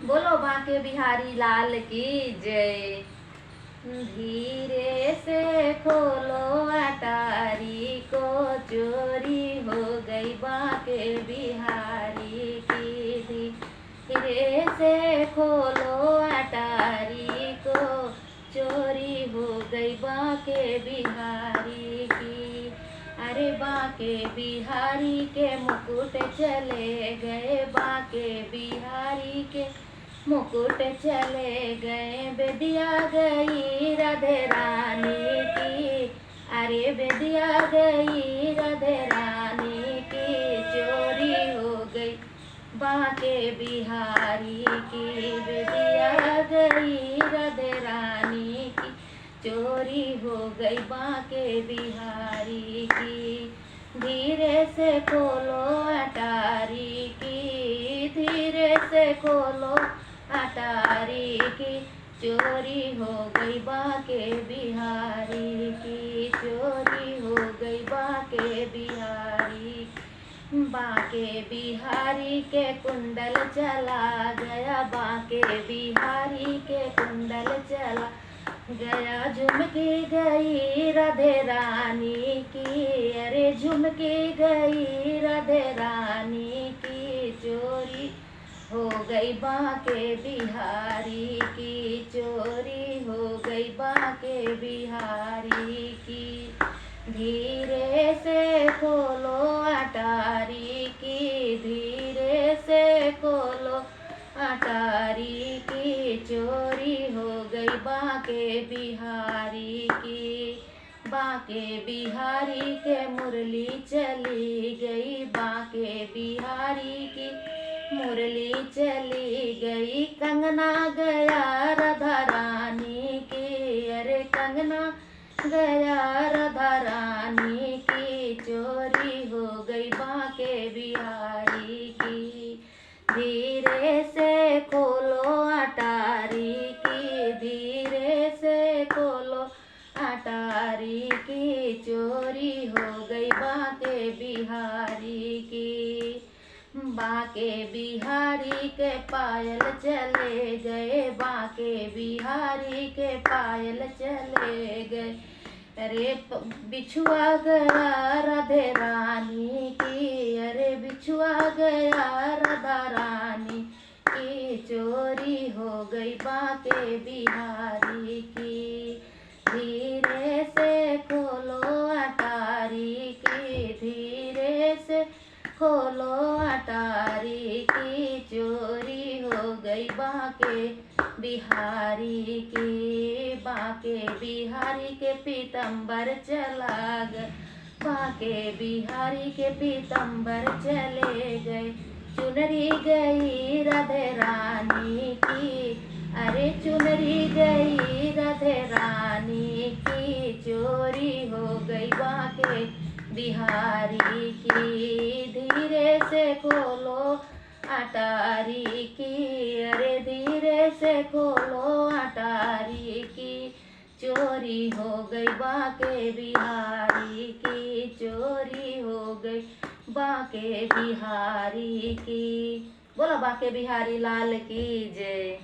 बोलो बांके बिहारी लाल की जय। धीरे से खोलो अटारी को, चोरी हो गई बांके बिहारी की। धीरे से खोलो अटारी को, चोरी हो गई बांके बिहारी की। अरे बांके बिहारी के मुकुट चले गए, बांके बिहारी के मुकुट चले गए। बेदिया गई राधे रानी की, अरे बेदिया गई राधे रानी की, चोरी हो गई बांके बिहारी की। बेदिया गई राधे रानी की, चोरी हो गई बांके बिहारी की। धीरे से खोलो अटारी की, धीरे से खोलो अटारी की, चोरी हो गई बांके बिहारी की, चोरी हो गई बांके बिहारी। बांके बिहारी के कुंडल चला गया, बांके बिहारी के कुंडल चला गया। झुमकी गई राधे रानी की, अरे झुमकी गई राधे रानी की, चोरी हो गई बांके बिहारी की, चोरी हो गई बांके बिहारी की। धीरे से खोलो अटारी की, धीरे से खोलो अटारी की, चोरी हो गई बांके बिहारी की। बांके बिहारी के मुरली चली गई, बांके बिहारी की मुरली चली गई। कंगना गया राधा रानी की, अरे कंगना गया राधा रानी की, चोरी हो गई बांके बिहारी की। धीरे से खोलो अटारी की, धीरे से खोलो अटारी की, चोरी हो गई बांके बिहारी की। बांके बिहारी के पायल चले गए, बांके बिहारी के पायल चले गए। अरे बिछुआ गया राधे रानी की, अरे बिछुआ गया राधा रानी की, चोरी हो गई बांके बिहारी की। धीरे से खोलो अटारी की, धीरे से खोलो अटारी की, चोरी हो गई बांके बिहारी की। बांके बिहारी के पीतम्बर चला गए, बांके बिहारी के पीतम्बर चले गए। चुनरी गई राधे रानी की, अरे चुनरी गई राधे रानी की, चोरी हो गई बांके बिहारी की। धीरे से खोलो अटारी की, अरे धीरे से खोलो अटारी की, चोरी हो गई बांके बिहारी की, चोरी हो गई बांके बिहारी की। बोलो बांके बिहारी लाल की जय।